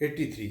83।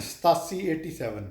87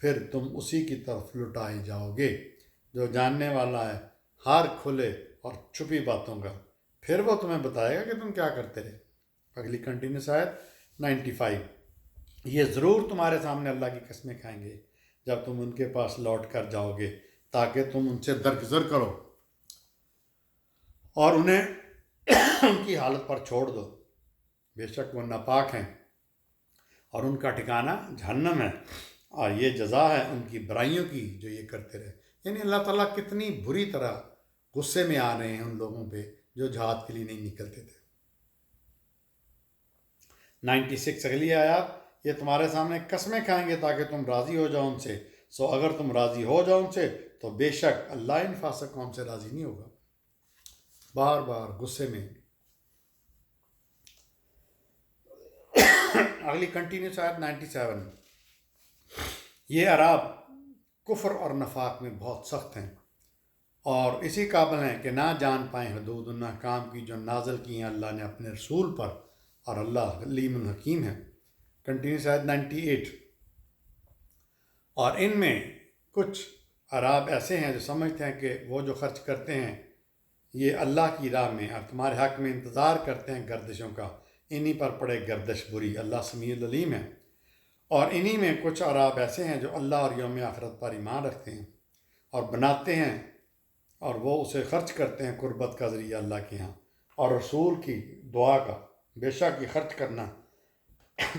پھر تم اسی کی طرف لٹائے جاؤ گے جو جاننے والا ہے ہر کھلے اور چھپی باتوں کا، پھر وہ تمہیں بتائے گا کہ تم کیا کرتے رہے۔ اگلی کنٹینیوس آیت 95، یہ ضرور تمہارے سامنے اللہ کی قسمیں کھائیں گے جب تم ان کے پاس لوٹ کر جاؤ گے تاکہ تم ان سے درگزر کرو اور انہیں ان کی حالت پر چھوڑ دو، بے شک وہ ناپاک ہیں اور ان کا ٹھکانہ جہنم ہے، اور یہ جزا ہے ان کی برائیوں کی جو یہ کرتے رہے۔ یعنی اللہ تعالیٰ کتنی بری طرح غصے میں آ رہے ہیں ان لوگوں پہ جو جہاد کے لیے نہیں نکلتے تھے۔ 96 اگلی آیات، یہ تمہارے سامنے قسمیں کھائیں گے تاکہ تم راضی ہو جاؤ ان سے، سو اگر تم راضی ہو جاؤ ان سے تو بے شک اللہ ان فاسق قوم سے راضی نہیں ہوگا۔ بار بار غصے میں۔ اگلی کنٹینیوس آیت 97، یہ عراب کفر اور نفاق میں بہت سخت ہیں اور اسی قابل ہیں کہ نہ جان پائیں حدود ان احکام کی جو نازل کی ہیں اللہ نے اپنے رسول پر، اور اللہ علیم الحکیم ہے۔ کنٹینیوس آیت 98، اور ان میں کچھ عراب ایسے ہیں جو سمجھتے ہیں کہ وہ جو خرچ کرتے ہیں یہ اللہ کی راہ میں اور تمہارے حق میں انتظار کرتے ہیں گردشوں کا، انہی پر پڑے گردش بری، اللہ سمیع العلیم ہے۔ اور انہی میں کچھ عراب ایسے ہیں جو اللہ اور یوم آخرت پر ایمان رکھتے ہیں اور بناتے ہیں اور وہ اسے خرچ کرتے ہیں قربت کا ذریعہ اللہ کے ہاں اور رسول کی دعا کا، بے شک یہ خرچ کرنا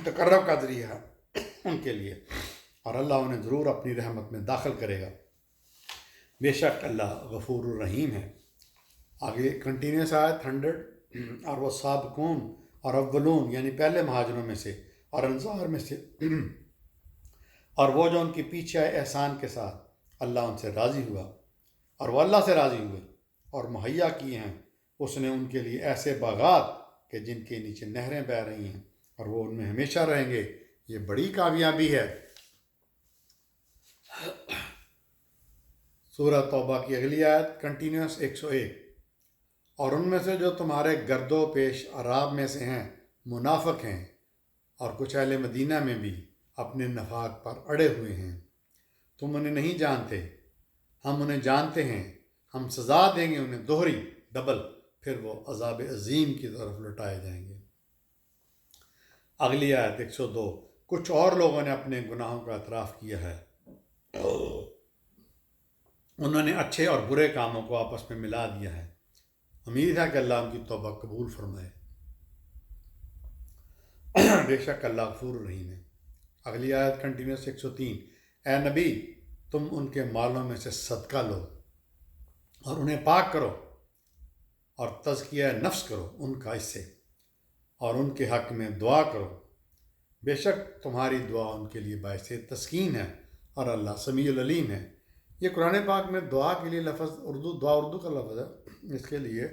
تقرب کا ذریعہ ہے ان کے لیے، اور اللہ انہیں ضرور اپنی رحمت میں داخل کرے گا، بے شک اللہ غفور الرحیم ہے۔ آگے کنٹینیوس آیت 100، اور وہ سابقون اور اولون یعنی پہلے مہاجروں میں سے اور انصار میں سے، اور وہ جو ان کے پیچھے آئے احسان کے ساتھ، اللہ ان سے راضی ہوا اور وہ اللہ سے راضی ہوئے، اور مہیا کیے ہیں اس نے ان کے لیے ایسے باغات کہ جن کے نیچے نہریں بہہ رہی ہیں، اور وہ ان میں ہمیشہ رہیں گے، یہ بڑی کامیابی ہے۔ سورہ توبہ کی اگلی آیت کنٹینیوس 101، اور ان میں سے جو تمہارے گرد و پیش عراب میں سے ہیں منافق ہیں، اور کچھ اہل مدینہ میں بھی اپنے نفاق پر اڑے ہوئے ہیں، تم انہیں نہیں جانتے، ہم انہیں جانتے ہیں، ہم سزا دیں گے انہیں دوہری ڈبل، پھر وہ عذاب عظیم کی طرف لٹائے جائیں گے۔ اگلی آیت 102، کچھ اور لوگوں نے اپنے گناہوں کا اعتراف کیا ہے، انہوں نے اچھے اور برے کاموں کو آپس میں ملا دیا ہے، امید ہے کہ اللہ ان کی توبہ قبول فرمائے، بے شک اللہ غفور الرحیم ہے۔ اگلی آیت کنٹینیوس 103، اے نبی تم ان کے مالوں میں سے صدقہ لو اور انہیں پاک کرو اور تزکیہ نفس کرو ان کا اس سے، اور ان کے حق میں دعا کرو، بے شک تمہاری دعا ان کے لیے باعث تسکین ہے، اور اللہ سمیع العلیم ہے۔ یہ قرآن پاک میں دعا کے لیے لفظ دعا اردو کا لفظ ہے، اس کے لیے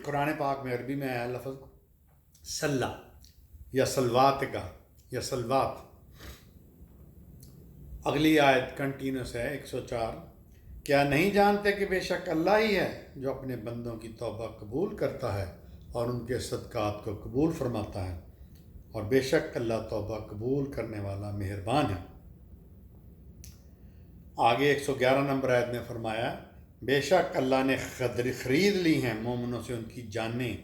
قرآن پاک میں عربی میں آیا لفظ صلہ یا سلوات کا یا سلوات۔ اگلی آیت کنٹینیوس ہے 104، کیا نہیں جانتے کہ بے شک اللہ ہی ہے جو اپنے بندوں کی توبہ قبول کرتا ہے اور ان کے صدقات کو قبول فرماتا ہے، اور بے شک اللہ توبہ قبول کرنے والا مہربان ہے۔ آگے 111 نمبر آیت میں فرمایا، بے شک اللہ نے خرید لی ہیں مومنوں سے ان کی جانیں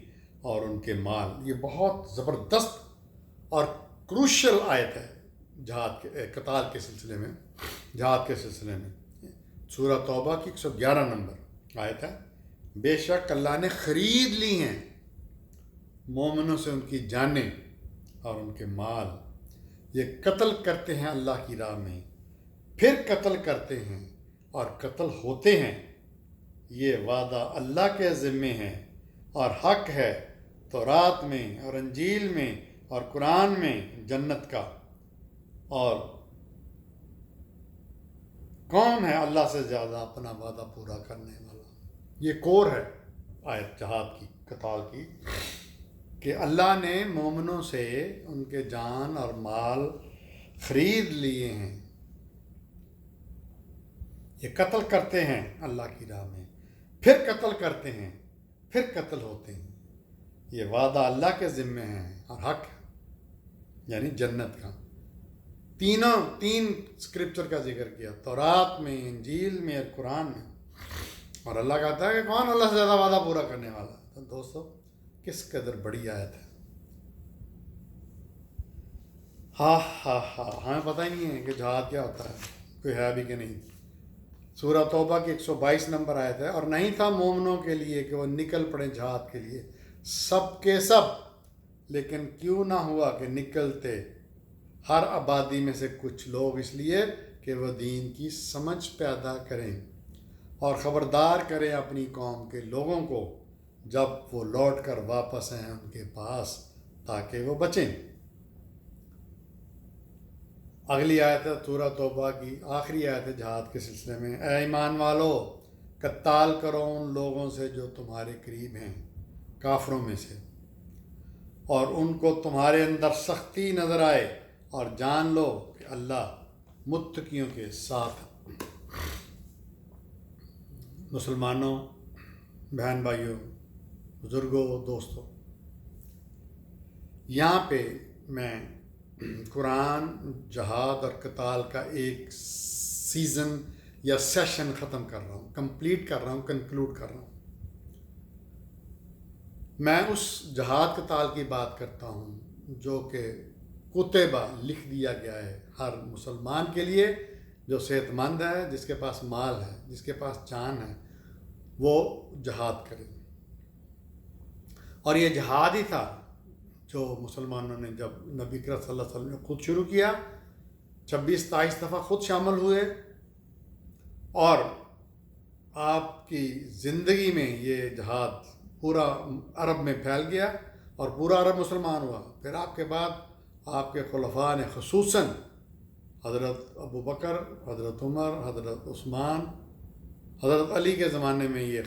اور ان کے مال۔ یہ بہت زبردست اور کروشل آیت ہے جہاد کے قتال کے سلسلے میں، جہاد کے سلسلے میں۔ سورہ توبہ کی 111 نمبر آیت ہے، بے شک اللہ نے خرید لی ہیں مومنوں سے ان کی جانیں اور ان کے مال، یہ قتل کرتے ہیں اللہ کی راہ میں، پھر قتل کرتے ہیں اور قتل ہوتے ہیں، یہ وعدہ اللہ کے ذمے ہے اور حق ہے تورات میں اور انجیل میں اور قرآن میں جنت کا، اور کون ہے اللہ سے زیادہ اپنا وعدہ پورا کرنے والا۔ یہ کور ہے آیت جہاد کی، قتال کی، کہ اللہ نے مومنوں سے ان کے جان اور مال خرید لیے ہیں، یہ قتل کرتے ہیں اللہ کی راہ میں، پھر قتل کرتے ہیں، پھر قتل ہوتے ہیں، یہ وعدہ اللہ کے ذمے ہے اور حق ہے، یعنی جنت کا۔ تین اسکرپچر کا ذکر کیا، تورات میں، انجیل میں اور قرآن میں. اور اللہ کہتا ہے کہ کون اللہ سے زیادہ وعدہ پورا کرنے والا. تو دوستو کس قدر بڑی آیت ہے. ہمیں پتہ ہی نہیں ہے کہ جہاد کیا ہوتا ہے، کوئی ہے بھی کہ نہیں. سورہ توبہ کی 122 نمبر آیت ہے، اور نہیں تھا مومنوں کے لیے کہ وہ نکل پڑے جہاد کے لیے سب کے سب، لیکن کیوں نہ ہوا کہ نکلتے ہر آبادی میں سے کچھ لوگ، اس لیے کہ وہ دین کی سمجھ پیدا کریں اور خبردار کریں اپنی قوم کے لوگوں کو جب وہ لوٹ کر واپس آئیں ان کے پاس، تاکہ وہ بچیں. اگلی آیت ہے سورہ توبہ کی آخری آیت ہے جہاد کے سلسلے میں. اے ایمان والو، قتال کرو ان لوگوں سے جو تمہارے قریب ہیں کافروں میں سے، اور ان کو تمہارے اندر سختی نظر آئے، اور جان لو کہ اللہ متقیوں کے ساتھ. مسلمانوں، بہن بھائیوں، بزرگوں، دوستوں، یہاں پہ میں قرآن، جہاد اور قتال کا ایک سیزن یا سیشن ختم کر رہا ہوں، کمپلیٹ کر رہا ہوں، کنکلوڈ کر رہا ہوں. میں اس جہاد قتال کی بات کرتا ہوں جو کہ کتبہ لکھ دیا گیا ہے ہر مسلمان کے لیے جو صحت مند ہے، جس کے پاس مال ہے، جس کے پاس جان ہے، وہ جہاد کرے. اور یہ جہاد ہی تھا جو مسلمانوں نے جب نبی کریم صلی اللہ علیہ وسلم نے خود شروع کیا، 26-27 دفعہ خود شامل ہوئے، اور آپ کی زندگی میں یہ جہاد پورا عرب میں پھیل گیا اور پورا عرب مسلمان ہوا. پھر آپ کے بعد آپ کے خلفاء نے، خصوصاً حضرت ابو بکر، حضرت عمر، حضرت عثمان، حضرت علی کے زمانے میں یہ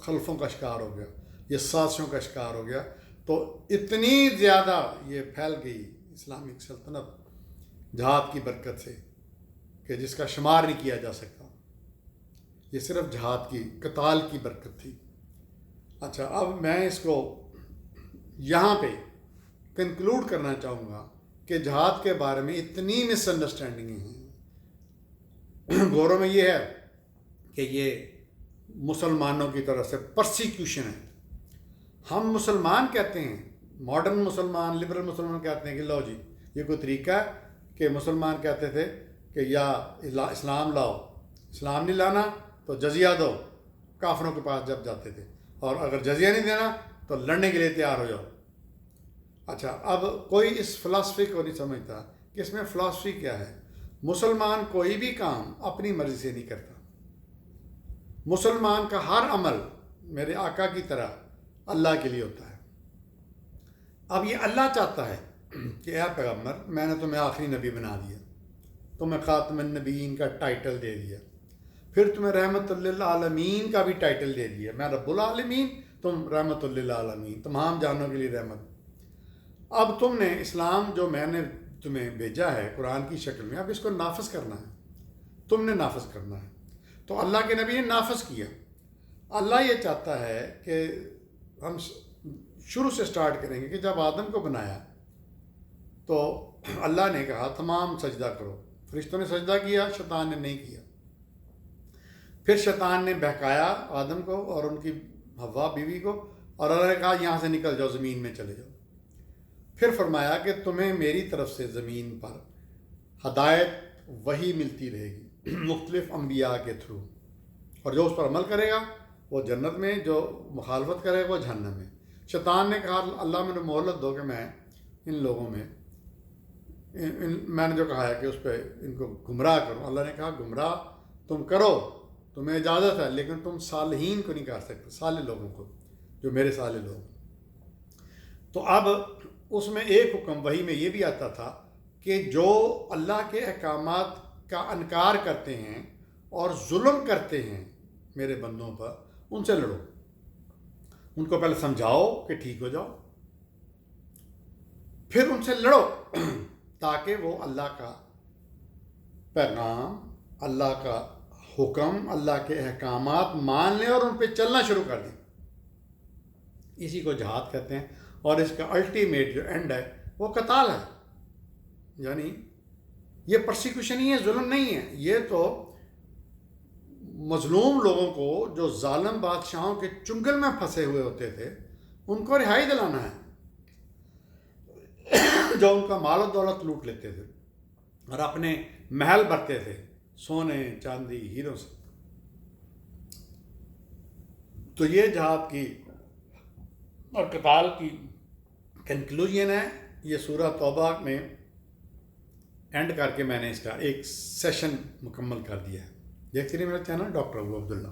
خلفوں کا شکار ہو گیا، یہ سازشوں کا شکار ہو گیا. تو اتنی زیادہ یہ پھیل گئی اسلامک سلطنت جہاد کی برکت سے کہ جس کا شمار نہیں کیا جا سکتا. یہ صرف جہاد کی، قتال کی برکت تھی. اچھا، اب میں اس کو یہاں پہ کنکلوڈ کرنا چاہوں گا کہ جہاد کے بارے میں اتنی مس انڈرسٹینڈنگیں ہیں. غوروں میں یہ ہے کہ یہ مسلمانوں کی طرف سے پرسیکیوشن ہے. ہم مسلمان کہتے ہیں، ماڈرن مسلمان، لبرل مسلمان کہتے ہیں کہ لو جی یہ کوئی طریقہ ہے کہ مسلمان کہتے تھے کہ یا اسلام لاؤ، اسلام نہیں لانا تو جزیہ دو، کافروں کے پاس جب جاتے تھے، اور اگر جزیہ نہیں دینا تو لڑنے کے لیے تیار ہو جاؤ. اچھا، اب کوئی اس فلاسفی کو نہیں سمجھتا کہ اس میں فلاسفی کیا ہے. مسلمان کوئی بھی کام اپنی مرضی سے نہیں کرتا. مسلمان کا ہر عمل میرے آقا کی طرح اللہ کے لیے ہوتا ہے. اب یہ اللہ چاہتا ہے کہ اے پیغمبر، میں نے تمہیں آخری نبی بنا دیا، تمہیں خاتم النبیین کا ٹائٹل دے دیا، پھر تمہیں رحمت للعالمین کا بھی ٹائٹل دے دیا. میں رب العالمین، تم رحمت للعالمین، تمام جانوں کے لیے رحمت. اب تم نے اسلام جو میں نے تمہیں بھیجا ہے قرآن کی شکل میں، اب اس کو نافذ کرنا ہے، تم نے نافذ کرنا ہے. تو اللہ کے نبی نے نافذ کیا. اللہ یہ چاہتا ہے کہ ہم شروع سے سٹارٹ کریں گے کہ جب آدم کو بنایا تو اللہ نے کہا تمام سجدہ کرو. فرشتوں نے سجدہ کیا، شیطان نے نہیں کیا. پھر شیطان نے بہکایا آدم کو اور ان کی حوا بیوی کو، اور اللہ نے کہا یہاں سے نکل جاؤ، زمین میں چلے جاؤ. پھر فرمایا کہ تمہیں میری طرف سے زمین پر ہدایت وہی ملتی رہے گی مختلف انبیاء کے تھرو، اور جو اس پر عمل کرے گا وہ جنت میں، جو مخالفت کرے گا وہ جہنم میں. شیطان نے کہا اللہ مجھے مہلت دو کہ میں ان لوگوں میں میں نے جو کہا ہے کہ اس پہ ان کو گمراہ کروں. اللہ نے کہا گمراہ تم کرو، تمہیں اجازت ہے، لیکن تم صالحین کو نہیں کر سکتے، صالح لوگوں کو، جو میرے صالح لوگ. تو اب اس میں ایک حکم وحی میں یہ بھی آتا تھا کہ جو اللہ کے احکامات کا انکار کرتے ہیں اور ظلم کرتے ہیں میرے بندوں پر، ان سے لڑو. ان کو پہلے سمجھاؤ کہ ٹھیک ہو جاؤ، پھر ان سے لڑو تاکہ وہ اللہ کا پیغام، اللہ کا حکم، اللہ کے احکامات مان لیں اور ان پہ چلنا شروع کر دیں. اسی کو جہاد کہتے ہیں. اور اس کا الٹیمیٹ جو اینڈ ہے وہ قتال ہے. یعنی یہ پرسیکیوشن ہی ہے، ظلم نہیں ہے، یہ تو مظلوم لوگوں کو جو ظالم بادشاہوں کے چنگل میں پھنسے ہوئے ہوتے تھے ان کو رہائی دلانا ہے، جو ان کا مال و دولت لوٹ لیتے تھے اور اپنے محل بھرتے تھے سونے چاندی ہیروں سے۔ تو یہ جہاد کی اور قتال کی کنکلوژن ہے۔ یہ سورہ توبہ میں اینڈ کر کے میں نے اس کا ایک سیشن مکمل کر دیا ہے۔ دیکھتے رہیے میرا چینل ڈاکٹر ابو عبداللہ۔